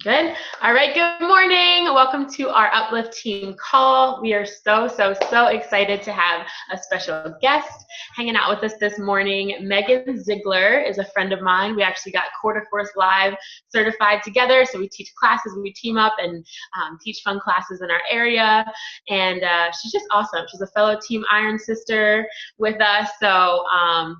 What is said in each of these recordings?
Good. All right. Good morning. Welcome to our upLIFT team call. We are so excited to have a special guest hanging out with us this morning. Meghan Zeigler is a friend of mine. We actually got Quarter Course Live certified together. So we teach classes, we team up and teach fun classes in our area. And she's just awesome. She's a fellow Team Iron sister with us. So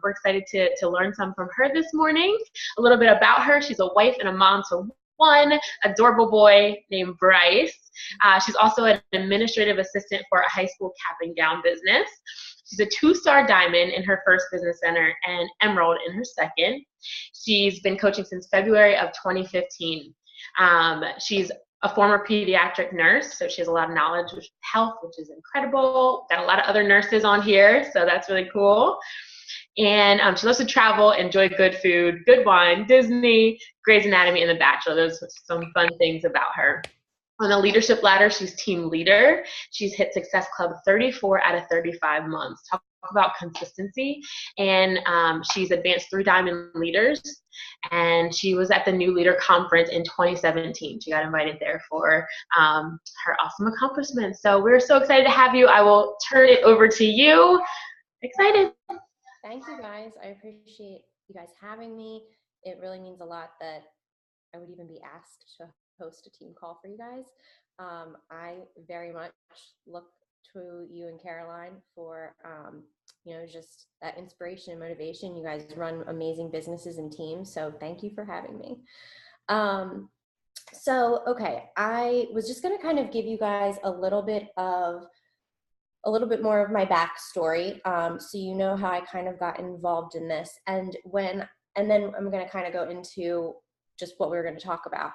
we're excited to learn some from her this morning. A little bit about her. She's a wife and a mom to one adorable boy named Bryce. She's also an administrative assistant for a high school cap and gown business. She's a 2-star diamond in her first business center and emerald in her second. She's been coaching since February of 2015. She's a former pediatric nurse, so she has a lot of knowledge with health, which is incredible. Got a lot of other nurses on here, so that's really cool. And she loves to travel, enjoy good food, good wine, Disney, Grey's Anatomy, and The Bachelor. Those are some fun things about her. On the leadership ladder, she's team leader. She's hit Success Club 34 out of 35 months. Talk about consistency. And she's advanced through Diamond Leaders. And she was at the New Leader Conference in 2017. She got invited there for her awesome accomplishments. So we're so excited to have you. I will turn it over to you. Excited. Thank you guys. I appreciate you guys having me. It really means a lot that I would even be asked to host a team call for you guys. I very much look to you and Caroline for, just that inspiration and motivation. You guys run amazing businesses and teams. So thank you for having me. Okay, I was just going to kind of give you guys a little bit more of my backstory, so you know how I kind of got involved in this, and then I'm going to kind of go into just what we were going to talk about.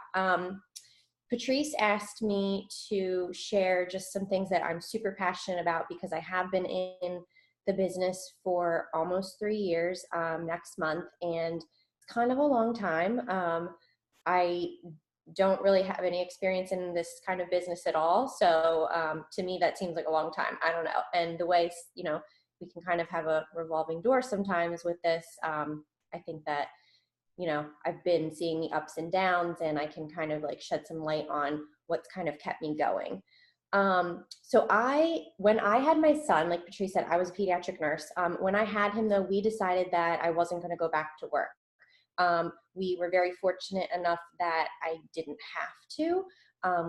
Patrice asked me to share just some things that I'm super passionate about because I have been in the business for almost 3 years next month, and it's kind of a long time. I don't really have any experience in this kind of business at all. So to me, that seems like a long time. I don't know. And the way, we can kind of have a revolving door sometimes with this. I think that, I've been seeing the ups and downs, and I can kind of like shed some light on what's kind of kept me going. When I had my son, like Patrice said, I was a pediatric nurse. When I had him though, we decided that I wasn't going to go back to work. We were very fortunate enough that I didn't have to.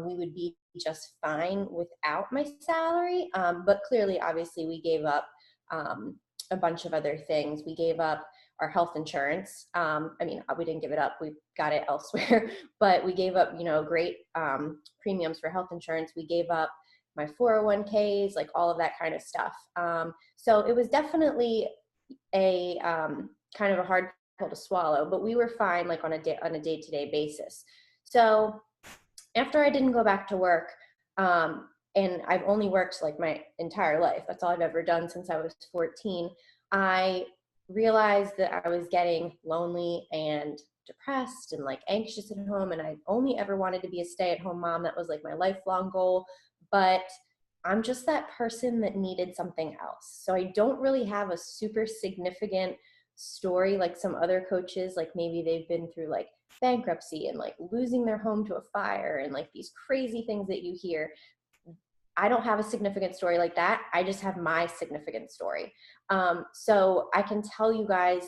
We would be just fine without my salary. But clearly, obviously, we gave up a bunch of other things. We gave up our health insurance. We didn't give it up. We got it elsewhere. But we gave up, great premiums for health insurance. We gave up my 401ks, like all of that kind of stuff. So it was definitely a kind of a hard pill to swallow, but we were fine like on a day-to-day basis. So after I didn't go back to work, and I've only worked like my entire life, that's all I've ever done since I was 14, I realized that I was getting lonely and depressed and like anxious at home, and I only ever wanted to be a stay-at-home mom. That was like my lifelong goal, but I'm just that person that needed something else. So I don't really have a super significant story like some other coaches. Like maybe they've been through like bankruptcy and like losing their home to a fire and like these crazy things that you hear. I don't have a significant story like that. I just have my significant story. So I can tell you guys,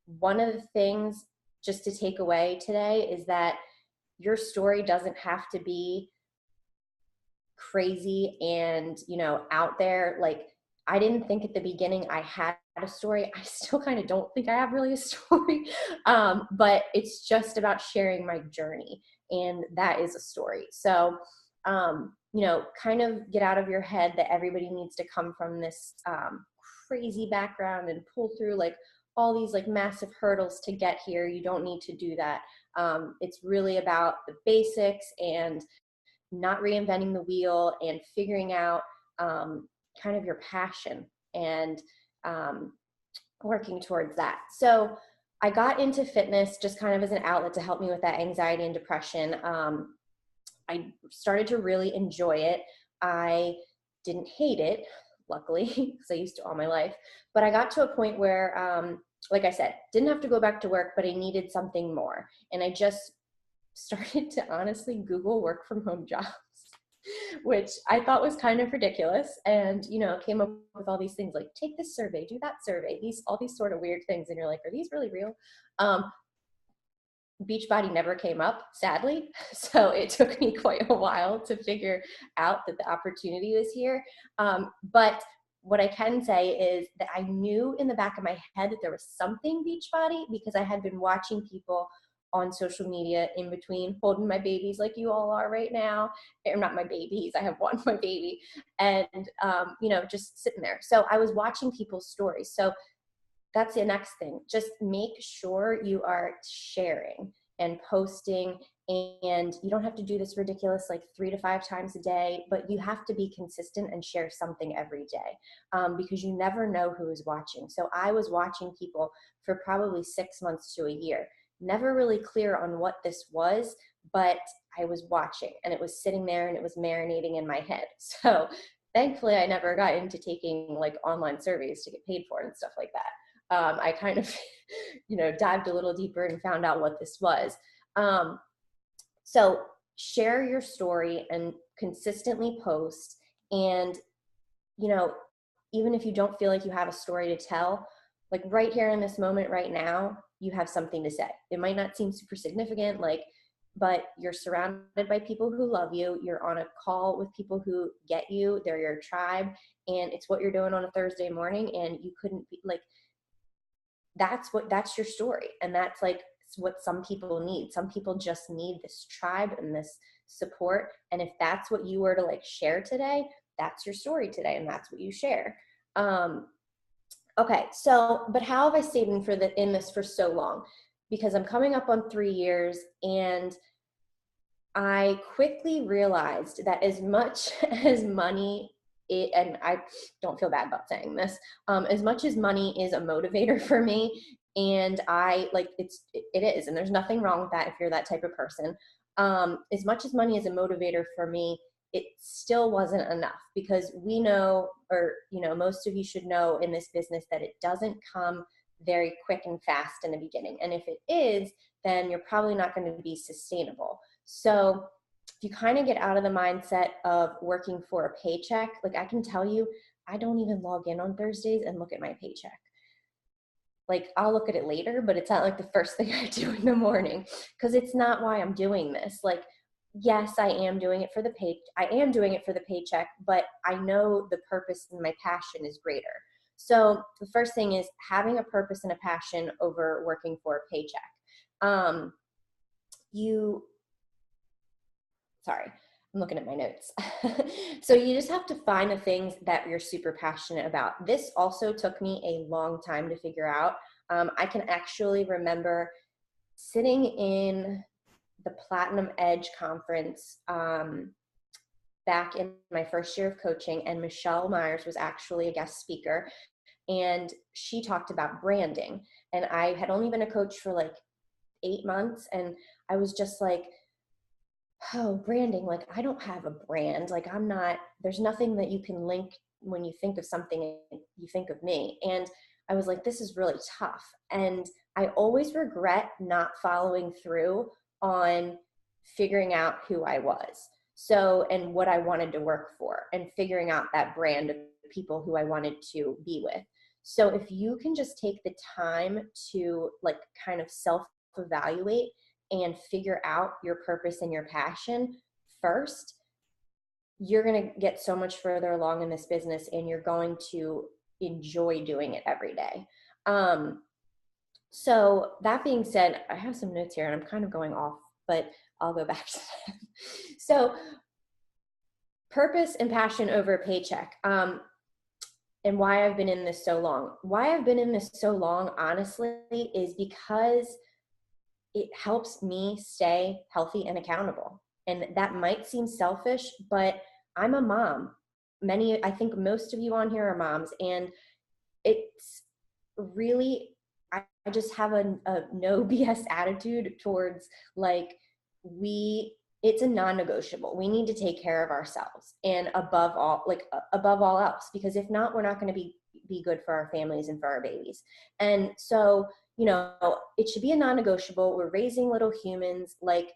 one of the things just to take away today is that your story doesn't have to be crazy and, out there. Like, I didn't think at the beginning I had a story. I still kind of don't think I have really a story, but it's just about sharing my journey, and that is a story. So, kind of get out of your head that everybody needs to come from this crazy background and pull through like all these like massive hurdles to get here. You don't need to do that. It's really about the basics and not reinventing the wheel and figuring out kind of your passion and working towards that. So I got into fitness just kind of as an outlet to help me with that anxiety and depression. I started to really enjoy it. I didn't hate it, luckily, because I used to all my life. But I got to a point where, like I said, didn't have to go back to work, but I needed something more. And I just started to honestly Google work from home jobs, which I thought was kind of ridiculous. And, you know, came up with all these things like, take this survey, do that survey, all these sort of weird things. And you're like, are these really real? Beachbody never came up, sadly. So it took me quite a while to figure out that the opportunity was here. But what I can say is that I knew in the back of my head that there was something Beachbody, because I had been watching people on social media in between holding my babies like you all are right now. Or not my babies, I have one, my baby. And, you know, just sitting there. So I was watching people's stories. So that's the next thing. Just make sure you are sharing and posting, and you don't have to do this ridiculous like 3 to 5 times a day, but you have to be consistent and share something every day, because you never know who is watching. So I was watching people for probably 6 months to a year, never really clear on what this was, but I was watching, and it was sitting there and it was marinating in my head. So thankfully I never got into taking like online surveys to get paid for and stuff like that. I kind of, you know, dived a little deeper and found out what this was. So share your story and consistently post. And, you know, even if you don't feel like you have a story to tell, like right here in this moment right now, you have something to say. It might not seem super significant, but you're surrounded by people who love you. You're on a call with people who get you. They're your tribe. And it's what you're doing on a Thursday morning. And you couldn't be like, that's your story. And that's like what some people need. Some people just need this tribe and this support. And if that's what you were to like share today, that's your story today. And that's what you share. Okay. So, but how have I stayed in this for so long? Because I'm coming up on 3 years, and I quickly realized that as much as money, and I don't feel bad about saying this, as much as money is a motivator for me, and it is, and there's nothing wrong with that if you're that type of person. As much as money is a motivator for me, it still wasn't enough, because we know, or, you know, most of you should know in this business that it doesn't come very quick and fast in the beginning. And if it is, then you're probably not going to be sustainable. So if you kind of get out of the mindset of working for a paycheck, like I can tell you, I don't even log in on Thursdays and look at my paycheck. Like I'll look at it later, but it's not like the first thing I do in the morning, because it's not why I'm doing this. Like, yes, I am doing it for the paycheck, but I know the purpose and my passion is greater. So the first thing is having a purpose and a passion over working for a paycheck. Sorry, I'm looking at my notes. So you just have to find the things that you're super passionate about. This also took me a long time to figure out. I can actually remember sitting in the Platinum Edge conference back in my first year of coaching, and Michelle Myers was actually a guest speaker, and she talked about branding. And I had only been a coach for like 8 months, and I was just like, oh, branding, like I don't have a brand. Like there's nothing that you can link when you think of something, you think of me. And I was like, this is really tough. And I always regret not following through on figuring out who I was. So, and what I wanted to work for, and figuring out that brand of people who I wanted to be with. So if you can just take the time to like kind of self-evaluate and figure out your purpose and your passion first, you're going to get so much further along in this business, and you're going to enjoy doing it every day. So that being said, I have some notes here and I'm kind of going off, but I'll go back to them. So purpose and passion over a paycheck. And why I've been in this so long. Why I've been in this so long, honestly, is because it helps me stay healthy and accountable. And that might seem selfish, but I'm a mom. I think most of you on here are moms, and it's really, I just have a no BS attitude towards like, it's a non-negotiable. We need to take care of ourselves, and above all else, because if not, we're not going to be good for our families and for our babies. And so, you know, it should be a non-negotiable. We're raising little humans. Like,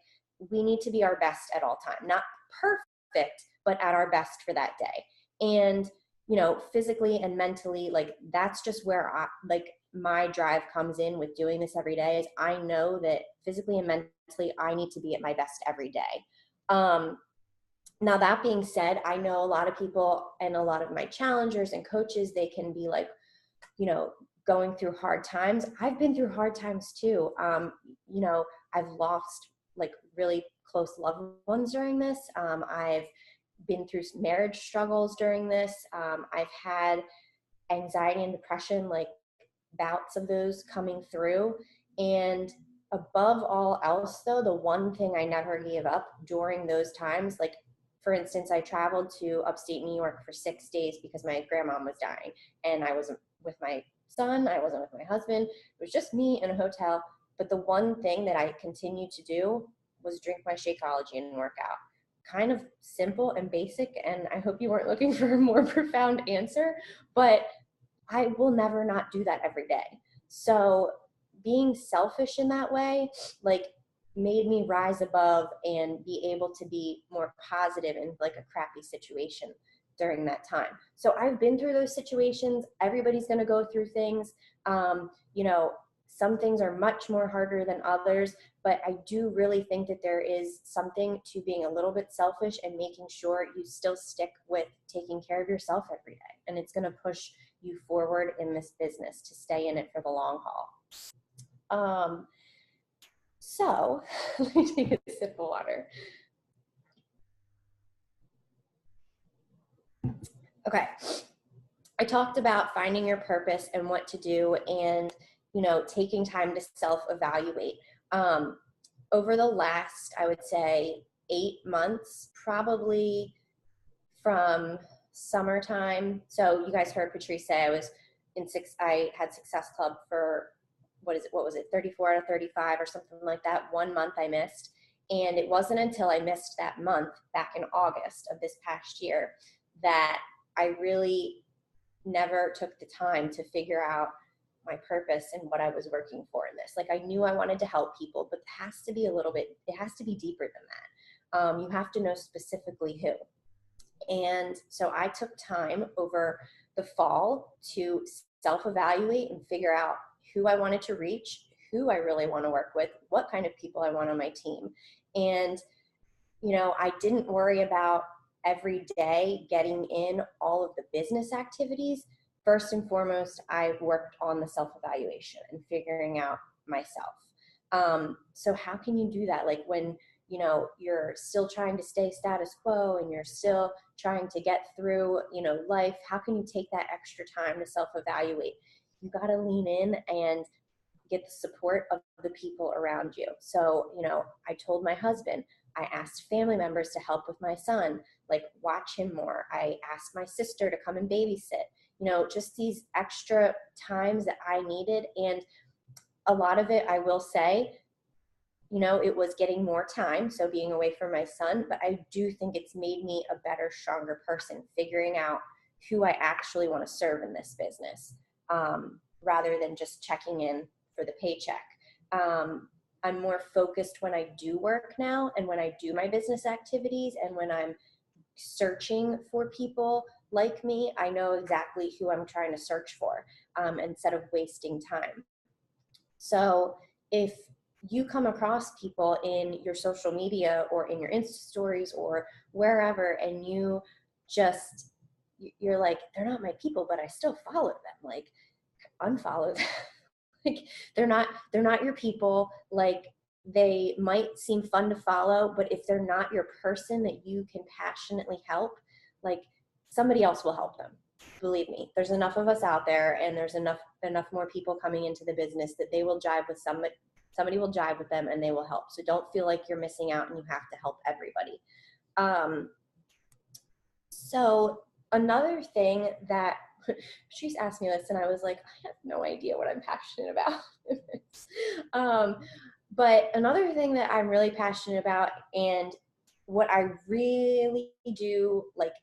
we need to be our best at all time, not perfect, but at our best for that day. And, you know, physically and mentally, like that's just where my drive comes in with doing this every day is I know that physically and mentally, I need to be at my best every day. Now that being said, I know a lot of people and a lot of my challengers and coaches, they can be like, you know, going through hard times. I've been through hard times too. You know, I've lost like really close loved ones during this. I've been through marriage struggles during this. I've had anxiety and depression, like bouts of those coming through. And above all else though, the one thing I never gave up during those times, like for instance, I traveled to upstate New York for 6 days because my grandma was dying and I wasn't with my son, I wasn't with my husband, it was just me in a hotel. But the one thing that I continued to do was drink my Shakeology and work out. Kind of simple and basic, and I hope you weren't looking for a more profound answer, but I will never not do that every day. So being selfish in that way, like made me rise above and be able to be more positive in like a crappy situation during that time. So I've been through those situations. Everybody's going to go through things. You know, some things are much more harder than others, but I do really think that there is something to being a little bit selfish and making sure you still stick with taking care of yourself every day. And it's going to push you forward in this business to stay in it for the long haul. So let me take a sip of water. Okay. I talked about finding your purpose and what to do and, you know, taking time to self-evaluate. Over the last, I would say 8 months, probably from summertime. So you guys heard Patrice say I had Success Club for, what was it, 34 out of 35 or something like that. 1 month I missed. And it wasn't until I missed that month back in August of this past year that I really never took the time to figure out my purpose and what I was working for in this. Like I knew I wanted to help people, but it has to be it has to be deeper than that. You have to know specifically who. And so I took time over the fall to self-evaluate and figure out who I wanted to reach, who I really want to work with, what kind of people I want on my team. And, you know, I didn't worry about every day getting in all of the business activities. First and foremost, I worked on the self-evaluation and figuring out myself. So how can you do that? Like when, you know, you're still trying to stay status quo and you're still trying to get through, you know, life, how can you take that extra time to self-evaluate? You got to lean in and get the support of the people around you. So, you know, I told my husband, I asked family members to help with my son, like watch him more. I asked my sister to come and babysit, you know, just these extra times that I needed. And a lot of it, I will say, you know, it was getting more time, so being away from my son, but I do think it's made me a better, stronger person, figuring out who I actually want to serve in this business, rather than just checking in for the paycheck. I'm more focused when I do work now and when I do my business activities and when I'm searching for people like me, I know exactly who I'm trying to search for, instead of wasting time. So if you come across people in your social media or in your Insta stories or wherever, and you're like, they're not my people, but I still follow them, like unfollow them. Like they're not your people. Like they might seem fun to follow, but if they're not your person that you can passionately help, like somebody else will help them. Believe me, there's enough of us out there, and there's enough more people coming into the business that they will jive with somebody will jive with them and they will help. So don't feel like you're missing out and you have to help everybody. So another thing that she's asked me this and I was like, I have no idea what I'm passionate about. But another thing that I'm really passionate about, and what I really do like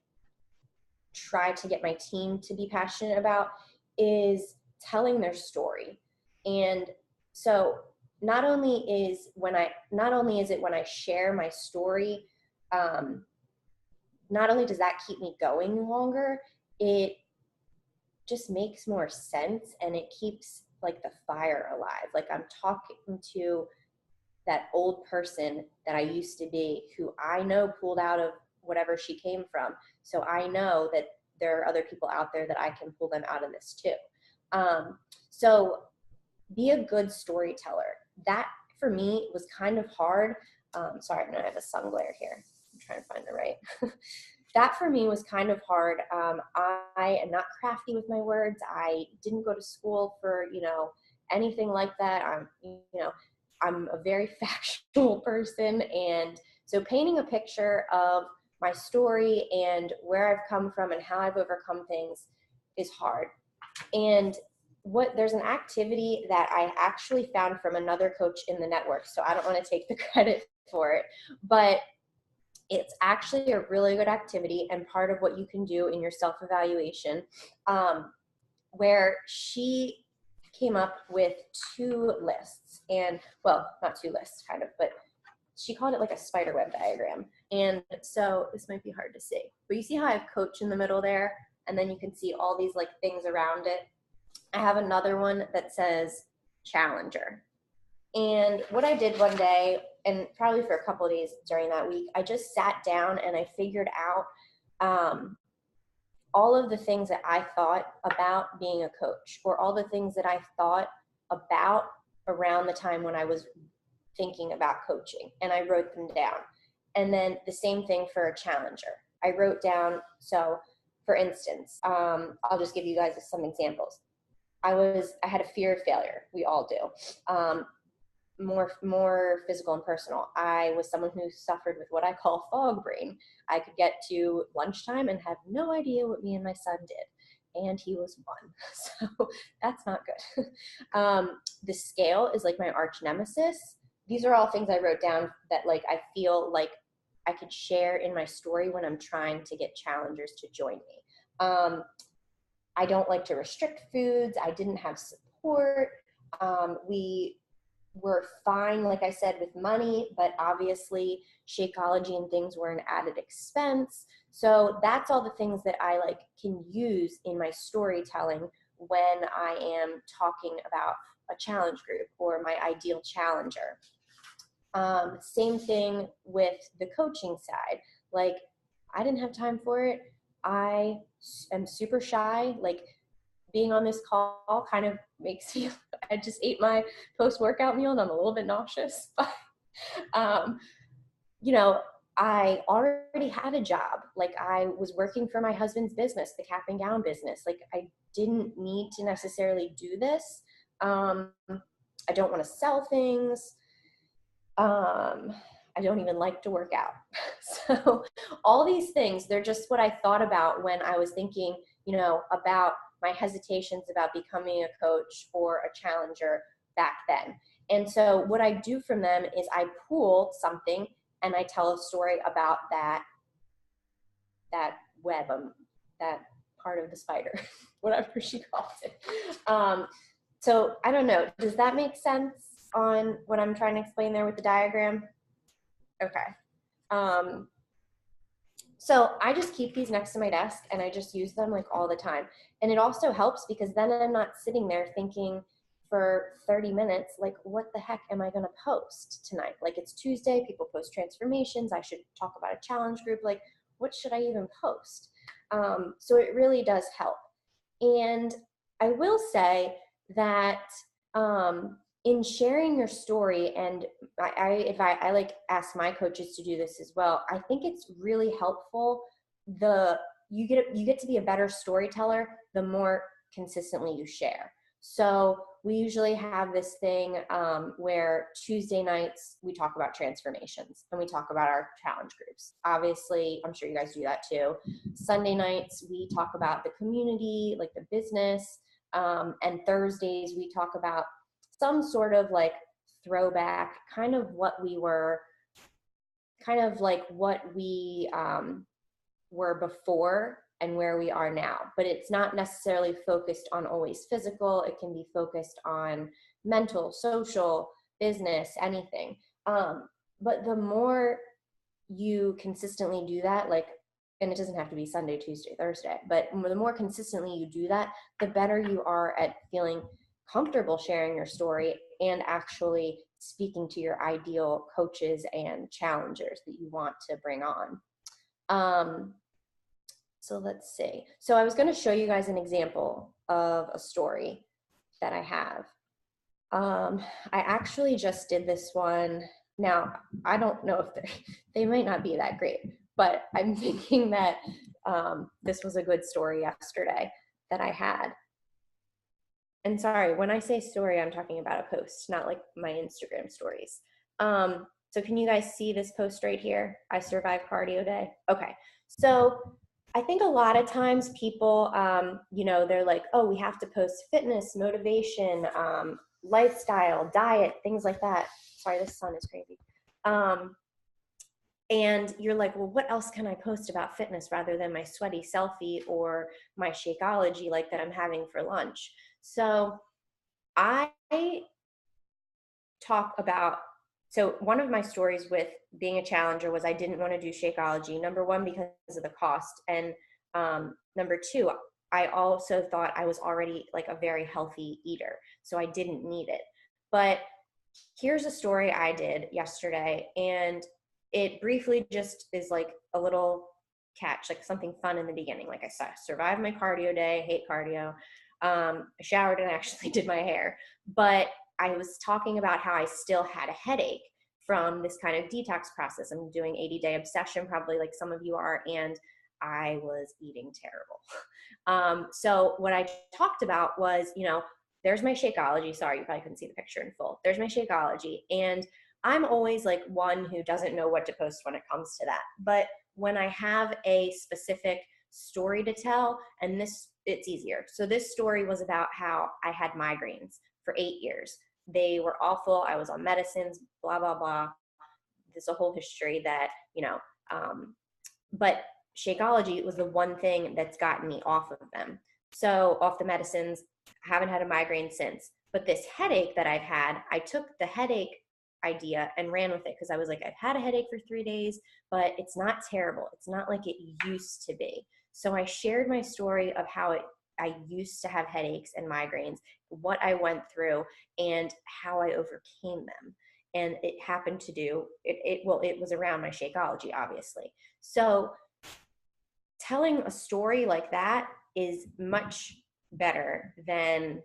try to get my team to be passionate about, is telling their story. And so not only is it when I share my story, not only does that keep me going longer, it just makes more sense, and it keeps like the fire alive. Like I'm talking to that old person that I used to be, who I know pulled out of whatever she came from. So I know that there are other people out there that I can pull them out of this too. So be a good storyteller. That for me was kind of hard. Sorry, I have a sun glare here. I'm trying to find the right. That for me was kind of hard. I am not crafty with my words. I didn't go to school for, anything like that. I'm a very factual person. And so painting a picture of my story and where I've come from and how I've overcome things is hard. And there's an activity that I actually found from another coach in the network. So I don't want to take the credit for it, but it's actually a really good activity and part of what you can do in your self-evaluation, where she came up with 2 lists, and well, not 2 lists kind of, but she called it like a spider web diagram. And so this might be hard to see, but you see how I have coach in the middle there, and then you can see all these like things around it. I have another one that says challenger. And what I did one day, and probably for a couple of days during that week, I just sat down and I figured out all of the things that I thought about being a coach, or all the things that I thought about around the time when I was thinking about coaching, and I wrote them down. And then the same thing for a challenger. I wrote down, so for instance, I'll just give you guys some examples. I had a fear of failure. We all do. More physical and personal. I was someone who suffered with what I call fog brain. I could get to lunchtime and have no idea what me and my son did. And he was 1. So that's not good. The scale is like my arch nemesis. These are all things I wrote down that like I feel like I could share in my story when I'm trying to get challengers to join me. I don't like to restrict foods. I didn't have support. We were fine, like I said, with money, but obviously Shakeology and things were an added expense. So that's all the things that I like can use in my storytelling when I am talking about a challenge group or my ideal challenger. Same thing with the coaching side. Like, I didn't have time for it. I am super shy. Like, being on this call kind of makes me, I just ate my post-workout meal and I'm a little bit nauseous. But, I already had a job. Like, I was working for my husband's business, the cap and gown business. Like, I didn't need to necessarily do this. I don't want to sell things. I don't even like to work out. So all these things, they're just what I thought about when I was thinking, about my hesitations about becoming a coach or a challenger back then. And so what I do from them is I pull something and I tell a story about that web, that part of the spider, whatever she calls it. So I don't know, does that make sense on what I'm trying to explain there with the diagram? Okay. So I just keep these next to my desk and I just use them like all the time. And it also helps because then I'm not sitting there thinking for 30 minutes, like, what the heck am I going to post tonight? Like, it's Tuesday, people post transformations. I should talk about a challenge group. Like, what should I even post? So it really does help. And I will say that in sharing your story, and I like ask my coaches to do this as well, I think it's really helpful. You get to be a better storyteller the more consistently you share. So we usually have this thing where Tuesday nights we talk about transformations and we talk about our challenge groups. Obviously, I'm sure you guys do that too. Sunday nights we talk about the community, like the business, and Thursdays we talk about some sort of like throwback, kind of what we were, kind of like what we were before and where we are now. But it's not necessarily focused on always physical. It can be focused on mental, social, business, anything. But the more you consistently do that, like, and it doesn't have to be Sunday, Tuesday, Thursday, but the more consistently you do that, the better you are at feeling comfortable sharing your story and actually speaking to your ideal coaches and challengers that you want to bring on. So let's see. So I was going to show you guys an example of a story that I have. I actually just did this one. Now, I don't know if they might not be that great, but I'm thinking that this was a good story yesterday that I had. And sorry, when I say story, I'm talking about a post, not like my Instagram stories. So can you guys see this post right here? I survived cardio day. Okay. So I think a lot of times people, they're like, oh, we have to post fitness, motivation, lifestyle, diet, things like that. Sorry, this sun is crazy. And you're like, well, what else can I post about fitness rather than my sweaty selfie or my Shakeology like that I'm having for lunch? So I talk about, so one of my stories with being a challenger was I didn't want to do Shakeology. Number one, because of the cost. And number two, I also thought I was already like a very healthy eater, so I didn't need it. But here's a story I did yesterday, and it briefly just is like a little catch, like something fun in the beginning. Like I survived my cardio day, hate cardio. I showered and actually did my hair, but I was talking about how I still had a headache from this kind of detox process. I'm doing 80-day obsession, probably like some of you are, and I was eating terrible. So what I talked about was, there's my Shakeology. Sorry, you probably couldn't see the picture in full. There's my Shakeology. And I'm always like one who doesn't know what to post when it comes to that. But when I have a specific story to tell, and it's easier. So this story was about how I had migraines for 8 years. They were awful. I was on medicines, blah, blah, blah. There's a whole history that, but Shakeology was the one thing that's gotten me off of them. So off the medicines, haven't had a migraine since. But this headache that I've had, I took the headache idea and ran with it because I was like, I've had a headache for 3 days, but it's not terrible. It's not like it used to be. So I shared my story of how I used to have headaches and migraines, what I went through, and how I overcame them. And it happened to do, it was around my Shakeology, obviously. So telling a story like that is much better than,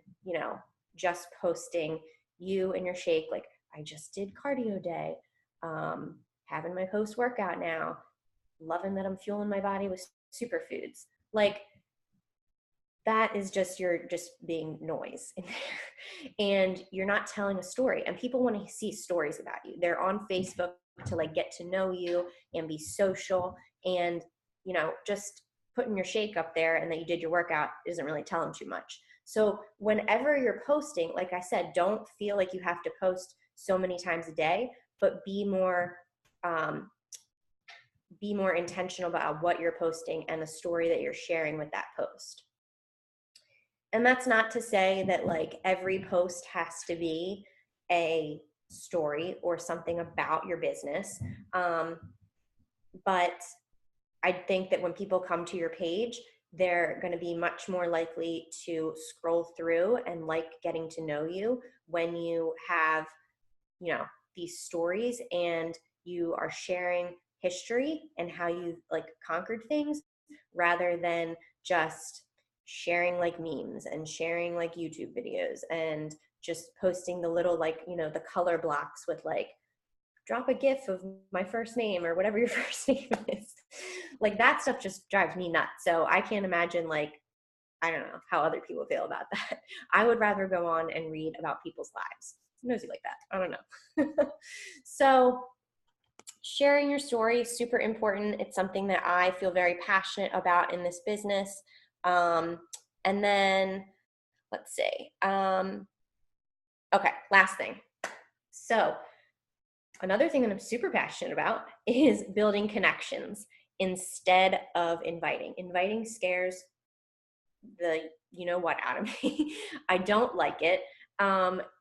just posting you and your shake. Like, I just did cardio day, having my post-workout now, loving that I'm fueling my body with superfoods. Like, that is just, you're just being noise in there. And you're not telling a story. And people want to see stories about you. They're on Facebook to like get to know you and be social. And, just putting your shake up there and that you did your workout isn't really telling too much. So whenever you're posting, like I said, don't feel like you have to post so many times a day, but be more intentional about what you're posting and the story that you're sharing with that post. And that's not to say that like every post has to be a story or something about your business. But I think that when people come to your page, they're going to be much more likely to scroll through and like getting to know you when you have, these stories and you are sharing history and how you like conquered things rather than just sharing like memes and sharing like YouTube videos and just posting the little like, the color blocks with like, drop a gif of my first name or whatever your first name is. Like that stuff just drives me nuts. So I can't imagine like, I don't know how other people feel about that. I would rather go on and read about people's lives. I'm nosy like that. I don't know. So sharing your story is super important. It's something that I feel very passionate about in this business. And then let's see. Okay, last thing. So another thing that I'm super passionate about is building connections instead of inviting. Inviting scares the what out of me. I don't like it.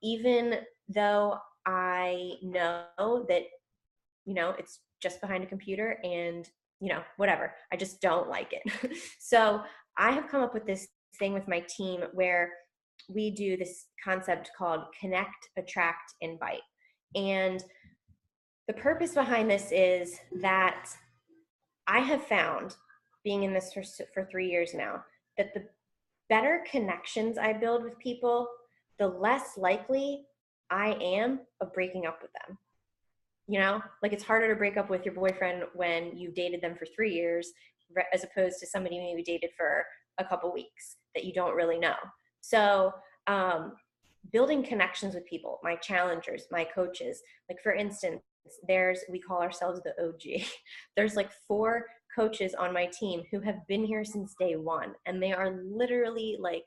Even though I know that, it's just behind a computer and, whatever. I just don't like it. So I have come up with this thing with my team where we do this concept called connect, attract, invite. And the purpose behind this is that I have found, being in this for 3 years now, that the better connections I build with people, the less likely I am of breaking up with them. Like it's harder to break up with your boyfriend when you dated them for 3 years as opposed to somebody maybe dated for a couple weeks that you don't really know. So building connections with people, my challengers, my coaches, like for instance, we call ourselves the OG. There's like 4 coaches on my team who have been here since day one, and they are literally like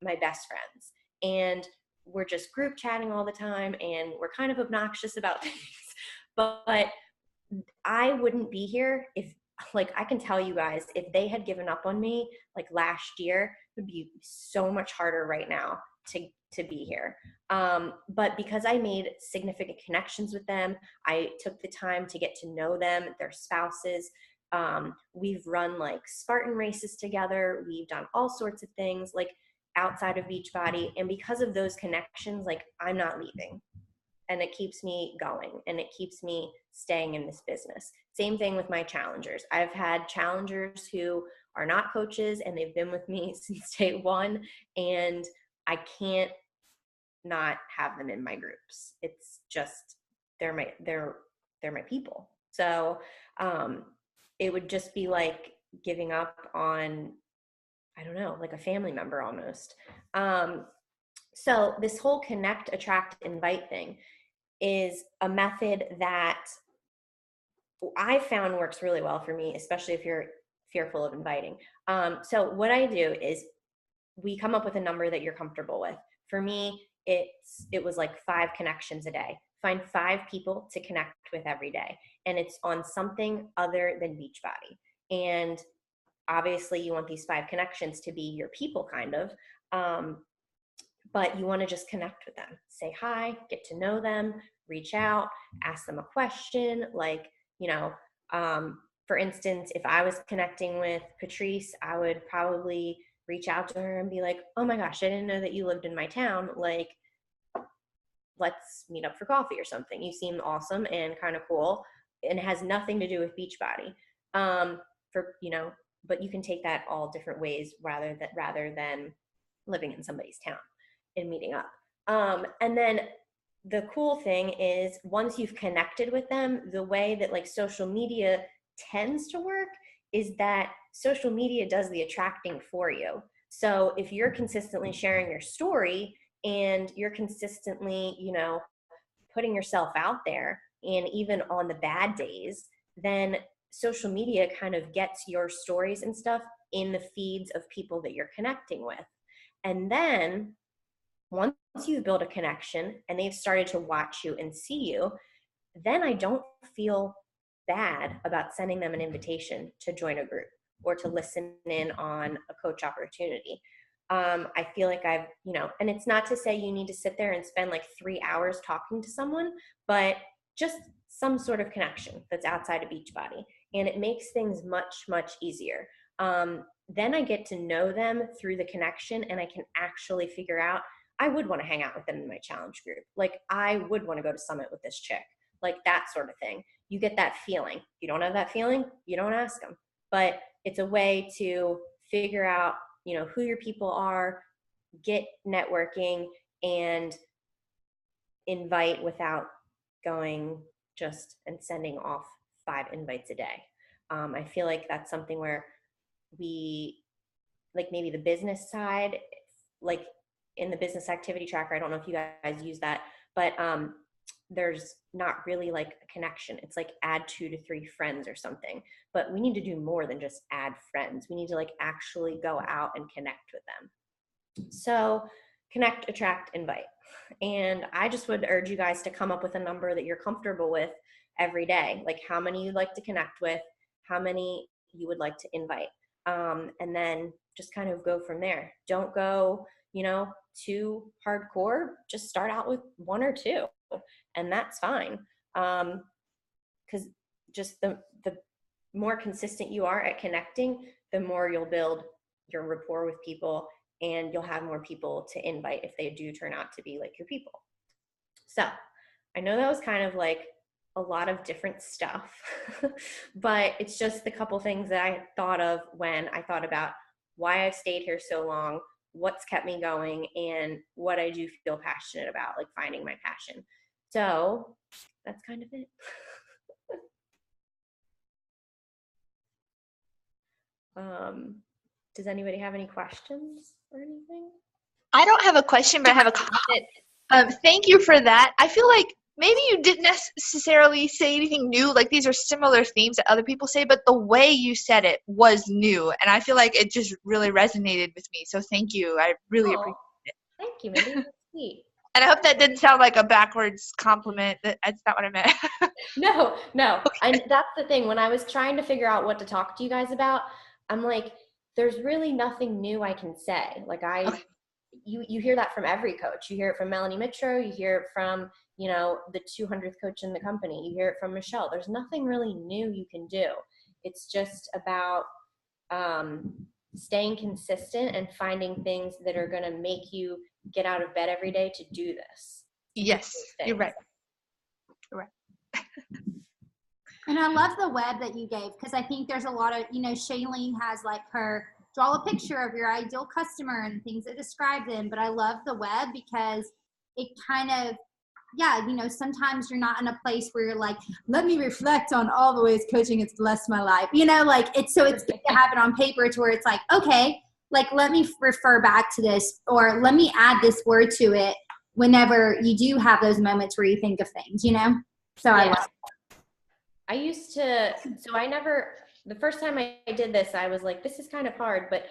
my best friends. And we're just group chatting all the time, and we're kind of obnoxious about things. But I wouldn't be here if, like, I can tell you guys, if they had given up on me like last year, it would be so much harder right now to be here. But because I made significant connections with them, I took the time to get to know them, their spouses. We've run like Spartan races together. We've done all sorts of things like outside of Beachbody. And because of those connections, like I'm not leaving. And it keeps me going and it keeps me staying in this business. Same thing with my challengers. I've had challengers who are not coaches and they've been with me since day one, and I can't not have them in my groups. It's just, they're my people. So it would just be like giving up on, I don't know, like a family member almost. So this whole connect, attract, invite thing is a method that I found works really well for me, especially if you're fearful of inviting. So what I do is we come up with a number that you're comfortable with. For me, it was like 5 connections a day. Find 5 people to connect with every day. And it's on something other than Beachbody. And obviously you want these 5 connections to be your people kind of. But you want to just connect with them, say hi, get to know them, reach out, ask them a question. Like, for instance, if I was connecting with Patrice, I would probably reach out to her and be like, oh my gosh, I didn't know that you lived in my town. Like, let's meet up for coffee or something. You seem awesome and kind of cool. And it has nothing to do with Beachbody. But you can take that all different ways rather than living in somebody's town and meeting up. And then the cool thing is once you've connected with them, the way that like social media tends to work is that social media does the attracting for you. So if you're consistently sharing your story and you're consistently, putting yourself out there, and even on the bad days, then social media kind of gets your stories and stuff in the feeds of people that you're connecting with. And then once you've built a connection and they've started to watch you and see you, then I don't feel bad about sending them an invitation to join a group or to listen in on a coach opportunity. I feel like I've, and it's not to say you need to sit there and spend like 3 hours talking to someone, but just some sort of connection that's outside of Beachbody. And it makes things much, much easier. Then I get to know them through the connection, and I can actually figure out, I would want to hang out with them in my challenge group. Like I would want to go to Summit with this chick, like that sort of thing. You get that feeling. If you don't have that feeling, you don't ask them. But it's a way to figure out, who your people are, get networking, and invite without going just and sending off 5 invites a day. I feel like that's something where we, like maybe the business side, like in the business activity tracker, I don't know if you guys use that, but there's not really like a connection. It's like add 2 to 3 friends or something, but we need to do more than just add friends. We need to like actually go out and connect with them. So connect, attract, invite. And I just would urge you guys to come up with a number that you're comfortable with every day, like how many you'd like to connect with, how many you would like to invite. And then just kind of go from there. Don't go, too hardcore, just start out with 1 or 2, and that's fine. Because just the more consistent you are at connecting, the more you'll build your rapport with people, and you'll have more people to invite if they do turn out to be like your people. So I know that was kind of like a lot of different stuff, but it's just the couple things that I thought of when I thought about why I've stayed here so long, what's kept me going, and what I do feel passionate about, like finding my passion. So that's kind of it. Does anybody have any questions or anything? I don't have a question, but I have a comment. Thank you for that. I feel like maybe you didn't necessarily say anything new, like these are similar themes that other people say, but the way you said it was new, and I feel like it just really resonated with me. So thank you. I really appreciate it. Thank you, Mindy. That's sweet. And I hope that didn't sound like a backwards compliment. That's not what I meant. No. Okay. And that's the thing. When I was trying to figure out what to talk to you guys about, I'm like, there's really nothing new I can say. Like you hear that from every coach. You hear it from Melanie Mitro. You hear it from, the 200th coach in the company. You hear it from Michelle. There's nothing really new you can do. It's just about staying consistent and finding things that are going to make you get out of bed every day to do this. Yes, you're right. And I love the web that you gave, because I think there's a lot of, Shailene has like her draw a picture of your ideal customer and things that describe them. But I love the web because it kind of, sometimes you're not in a place where you're like, let me reflect on all the ways coaching has blessed my life. It's good to have it on paper to where it's like, okay, like, let me refer back to this, or let me add this word to it whenever you do have those moments where you think of things, So I love it. I used to, the first time I did this, I was like, this is kind of hard, but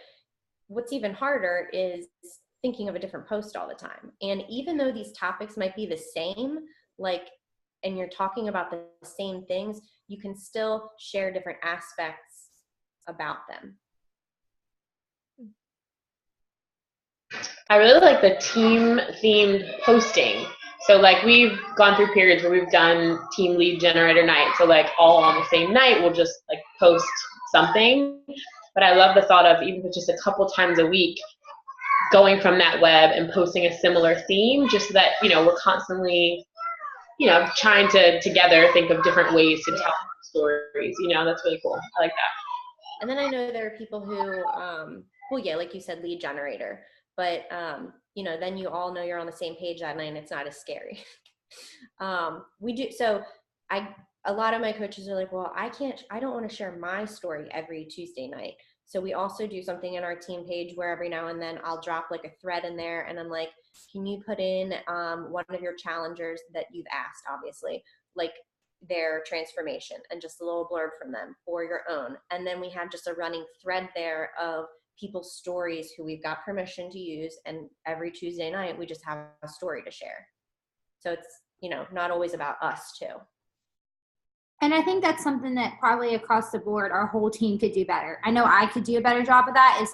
what's even harder is thinking of a different post all the time. And even though these topics might be the same, and you're talking about the same things, you can still share different aspects about them. I really like the team-themed posting. So we've gone through periods where we've done team lead generator night. So all on the same night, we'll just post something. But I love the thought of, even if it's just a couple times a week, going from that web and posting a similar theme, just so that, we're constantly, trying to together think of different ways to tell stories. That's really cool. I like that. And then I know there are people who, like you said, lead generator. But, then you all know you're on the same page that night and it's not as scary. We do. So a lot of my coaches are like, well, I don't want to share my story every Tuesday night. So we also do something in our team page where every now and then I'll drop a thread in there, and I'm like, can you put in one of your challengers that you've asked, obviously, their transformation, and just a little blurb from them, or your own. And then we have just a running thread there of people's stories who we've got permission to use, and every Tuesday night we just have a story to share. So it's, not always about us too. And I think that's something that probably across the board our whole team could do better. I know I could do a better job of that, is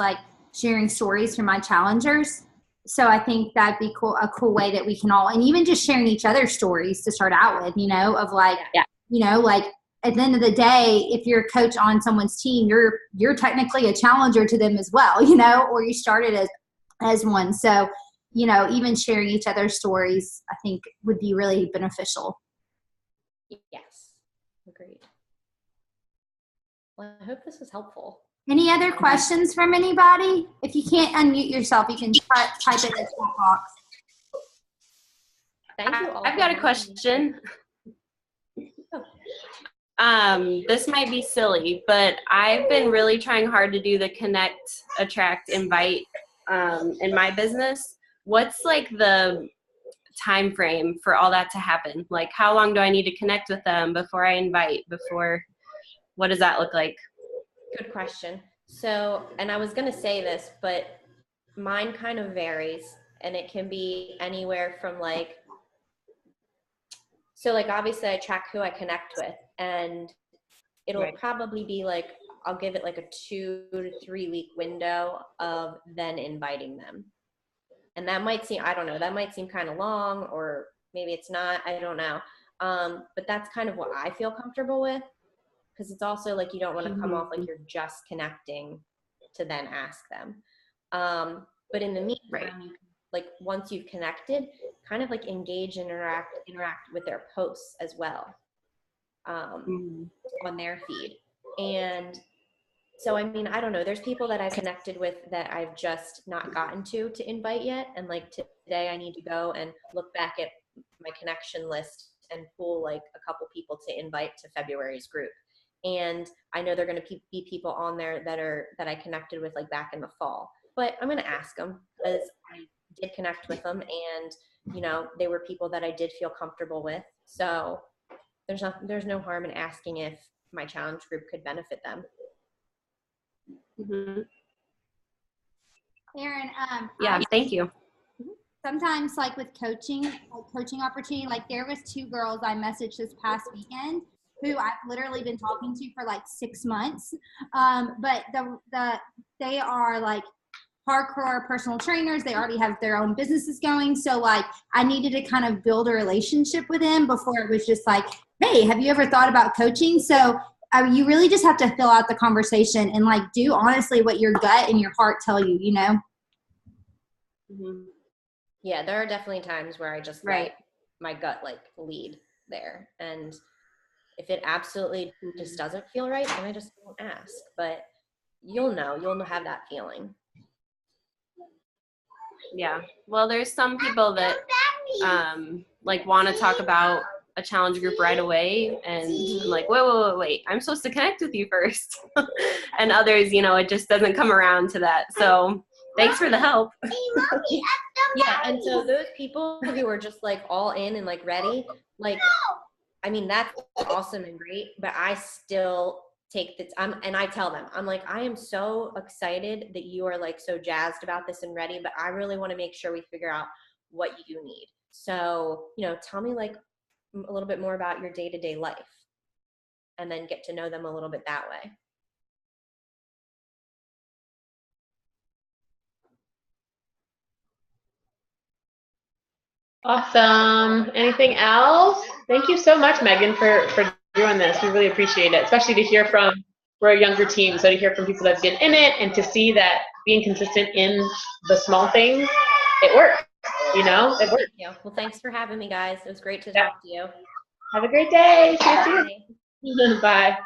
sharing stories from my challengers. So I think that'd be cool, a cool way that we can all, and even just sharing each other's stories to start out with, at the end of the day, if you're a coach on someone's team, you're technically a challenger to them as well, or you started as one. So, even sharing each other's stories, I think would be really beneficial. Yes, agreed. Well, I hope this was helpful. Any other questions from anybody? If you can't unmute yourself, you can type it in the chat box. Thank you all. I've got a question. This might be silly, but I've been really trying hard to do the connect, attract, invite in my business. What's the time frame for all that to happen? How long do I need to connect with them before I invite? What does that look like? Good question. So, and I was going to say this, but mine kind of varies, and it can be anywhere from obviously I track who I connect with, and it'll probably be I'll give it a 2 to 3 week window of then inviting them. And that might seem, I don't know, that might seem kind of long, or maybe it's not, I don't know. But that's kind of what I feel comfortable with, because it's also like you don't want to come off like you're just connecting to then ask them. But in the meantime, like once you've connected, kind of like engage and interact with their posts as well, on their feed. And so, I mean, I don't know, there's people that I've connected with that I've just not gotten to invite yet. And like today I need to go and look back at my connection list and pull like a couple people to invite to February's group. And I know they're going to be people on there that I connected with like back in the fall, but I'm going to ask them, because I did connect with them, and you know, they were people that I did feel comfortable with. So there's no harm in asking if my challenge group could benefit them. Erin, yeah, thank you. Sometimes like with coaching opportunity, like there was 2 girls I messaged this past weekend who I've literally been talking to for like 6 months. But they are like hardcore personal trainers. They already have their own businesses going. So like I needed to kind of build a relationship with them before it was just like, hey, have you ever thought about coaching? So you really just have to fill out the conversation and like do honestly what your gut and your heart tell you, you know? Yeah, there are definitely times where I just let my gut like lead there. And if it absolutely just doesn't feel right, then I just won't ask. But you'll have that feeling. Yeah. Well, there's some people that like want to talk about a challenge group right away, and I'm like, wait, I'm supposed to connect with you first. And others, you know, it just doesn't come around to that. So thanks for the help. Yeah, and so those people who are just like all in and like ready, like, I mean, that's awesome and great, but I still take this, and I tell them, I'm like, I am so excited that you are like so jazzed about this and ready, but I really want to make sure we figure out what you need. So, you know, tell me like a little bit more about your day-to-day life, and then get to know them a little bit that way. Awesome. Anything else? Thank you so much, Megan, for doing this. We really appreciate it, especially to hear from, we're a younger team, so to hear from people that's been in it and to see that being consistent in the small things, it works. You know, it works. Yeah. Well, thanks for having me, guys. It was great to talk to you. Have a great day. See you soon. Bye.